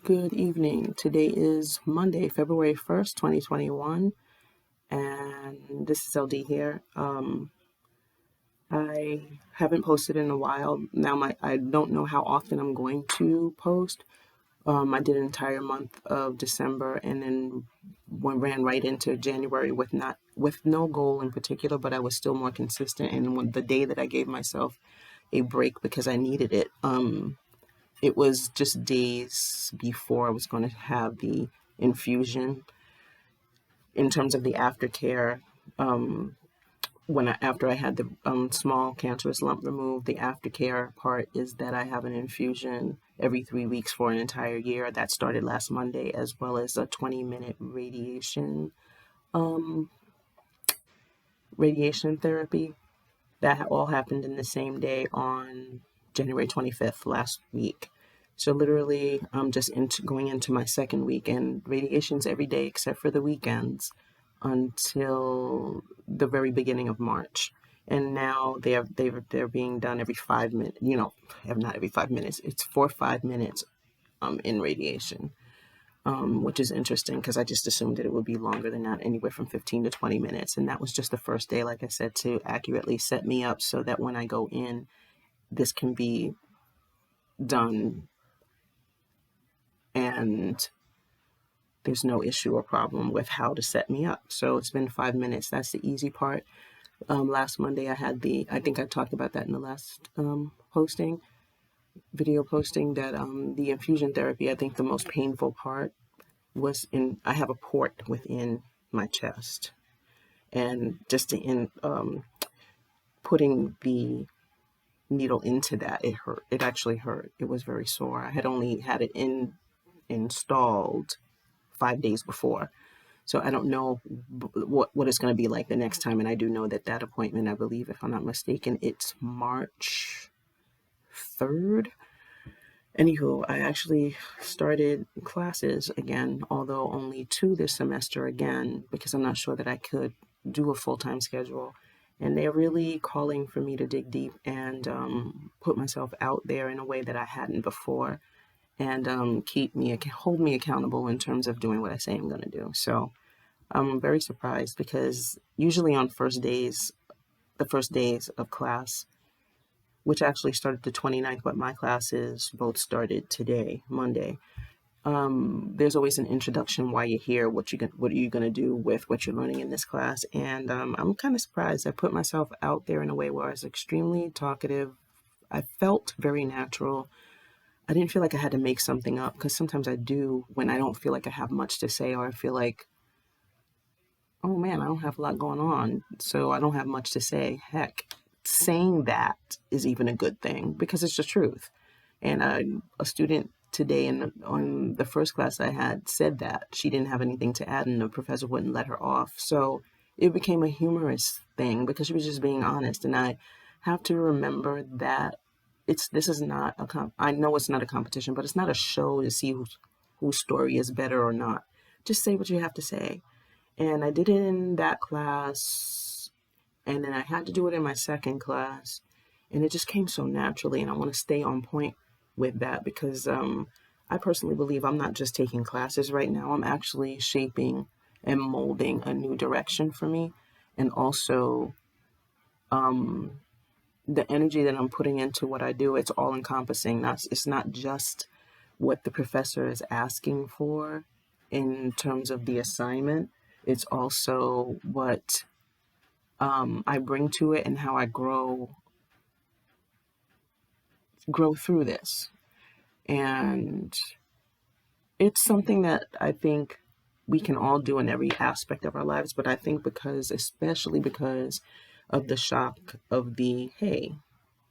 Good evening. Today is Monday, February 1st, 2021, and this is LD here. I haven't posted in a while. Now I don't know how often I'm going to post. I did an entire month of December and then ran right into January with no goal in particular, but I was still more consistent. And when the day that I gave myself a break because I needed it, it was just days before I was going to have the infusion. In terms of the aftercare, after I had the small cancerous lump removed, the aftercare part is that I have an infusion every 3 weeks for an entire year. That started last Monday, as well as a 20-minute radiation therapy. That all happened in the same day on January 25th last week. So literally, I'm just going into my second week, and radiations every day except for the weekends until the very beginning of March. And now they're being done every 5 minutes. Not every 5 minutes. It's 4 or 5 minutes in radiation, which is interesting because I just assumed that it would be longer than that, anywhere from 15 to 20 minutes. And that was just the first day, like I said, to accurately set me up so that when I go in, this can be done and there's no issue or problem with how to set me up. So it's been 5 minutes. That's the easy part. Last Monday, I think I talked about that in the last video posting, that the infusion therapy, I think the most painful part I have a port within my chest. And just in putting the needle into that, it hurt. It actually hurt. It was very sore. I had only had it installed 5 days before. So I don't know what it's going to be like the next time. And I do know that appointment, I believe, if I'm not mistaken, it's March 3rd. Anywho, I actually started classes again, although only 2 this semester again, because I'm not sure that I could do a full-time schedule. And they're really calling for me to dig deep and put myself out there in a way that I hadn't before, and hold me accountable in terms of doing what I say I'm going to do. So I'm very surprised because usually on the first days of class, which actually started the 29th, but my classes both started today, Monday. There's always an introduction, why you're here, what are you going to do with what you're learning in this class. And I'm kind of surprised. I put myself out there in a way where I was extremely talkative. I felt very natural. I didn't feel like I had to make something up, because sometimes I do when I don't feel like I have much to say, or I feel like, oh man, I don't have a lot going on, so I don't have much to say. Heck, saying that is even a good thing because it's the truth. And a student today on the first class I had said that she didn't have anything to add, and the professor wouldn't let her off. So it became a humorous thing because she was just being honest. And I have to remember that this is not I know it's not a competition, but it's not a show to see whose story is better or not. Just say what you have to say. And I did it in that class, and then I had to do it in my second class, and it just came so naturally. And I want to stay on point with that because I personally believe I'm not just taking classes right now. I'm actually shaping and molding a new direction for me, and also the energy that I'm putting into what I do. It's all encompassing. It's not just what the professor is asking for in terms of the assignment. It's also what I bring to it and how I grow through this. And it's something that I think we can all do in every aspect of our lives. But I think especially because of the shock of hey,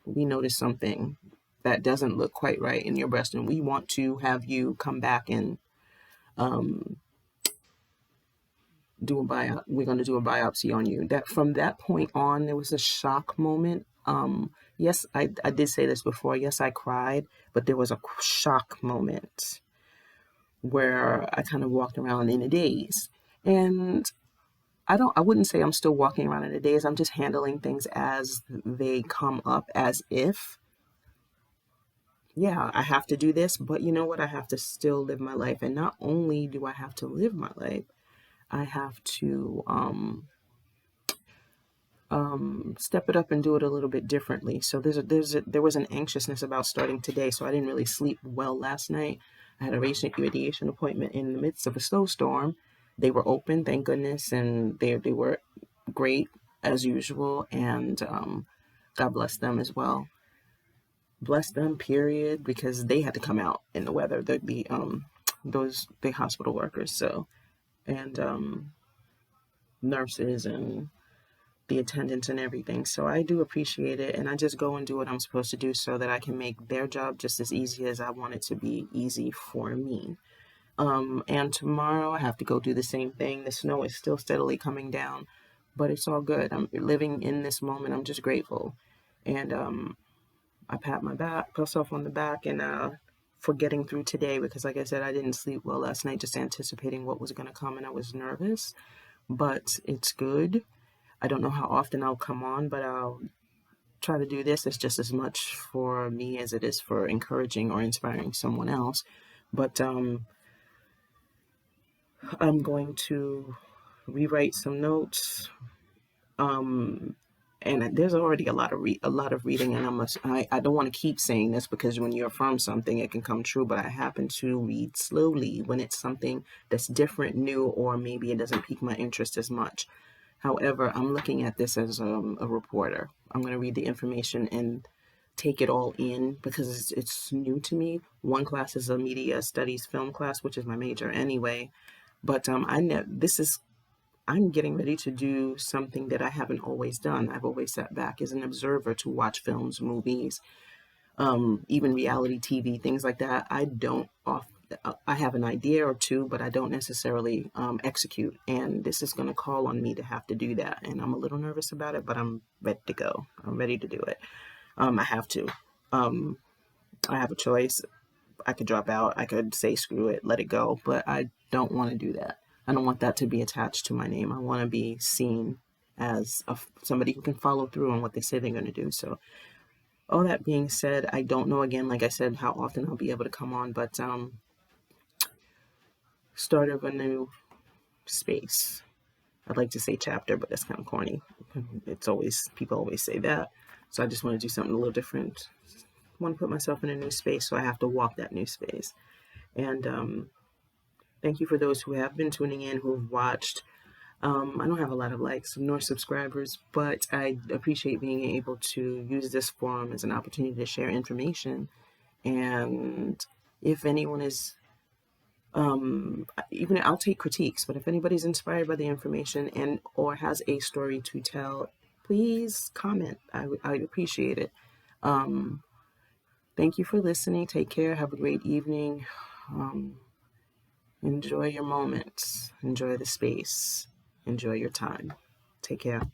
we noticed something that doesn't look quite right in your breast, and we want to have you come back and we're going to do a biopsy on you. That from that point on, there was a shock moment. Yes, I did say this before. Yes, I cried, but there was a shock moment where I kind of walked around in a daze. And I wouldn't say I'm still walking around in a daze. I'm just handling things as they come up, as if yeah, I have to do this, but you know what? I have to still live my life. And not only do I have to live my life, I have to step it up and do it a little bit differently. So there was an anxiousness about starting today, so I didn't really sleep well last night. I had a radiation appointment in the midst of a snowstorm. They were open, thank goodness, and they were great as usual. And God bless them as well. Bless them, period, because they had to come out in the weather. The hospital workers, so and nurses and the attendance and everything. So I do appreciate it, and I just go and do what I'm supposed to do so that I can make their job just as easy as I want it to be easy for me. And tomorrow I have to go do the same thing. The snow is still steadily coming down, but it's all good. I'm living in this moment. I'm just grateful, and I pat myself on the back, and for getting through today, because like I said, I didn't sleep well last night, just anticipating what was going to come, and I was nervous, but it's good. I don't know how often I'll come on, but I'll try to do this. It's just as much for me as it is for encouraging or inspiring someone else. But I'm going to rewrite some notes. Um, and there's already a lot of reading, and I don't want to keep saying this because when you affirm something, it can come true. But I happen to read slowly when it's something that's different, new, or maybe it doesn't pique my interest as much. However, I'm looking at this as a reporter. I'm going to read the information and take it all in because it's new to me. One class is a media studies film class, which is my major anyway. But I'm getting ready to do something that I haven't always done. I've always sat back as an observer to watch films, movies, even reality TV, things like that. I have an idea or two, but I don't necessarily execute. And this is going to call on me to have to do that. And I'm a little nervous about it, but I'm ready to go. I'm ready to do it. I have to. Um, I have a choice. I could drop out. I could say screw it, let it go. But I don't want to do that. I don't want that to be attached to my name. I want to be seen as somebody who can follow through on what they say they're going to do. So all that being said, I don't know again, like I said, how often I'll be able to come on, but start of a new space. I'd like to say chapter, but that's kind of corny. People always say that. So I just want to do something a little different. I want to put myself in a new space, so I have to walk that new space. And thank you for those who have been tuning in, who've watched. I don't have a lot of likes nor subscribers, but I appreciate being able to use this forum as an opportunity to share information. And if anyone is, even I'll take critiques, but if anybody's inspired by the information and or has a story to tell, please comment. I'd appreciate it. Thank you for listening. Take care. Have a great evening. Enjoy your moments. Enjoy the space. Enjoy your time. Take care.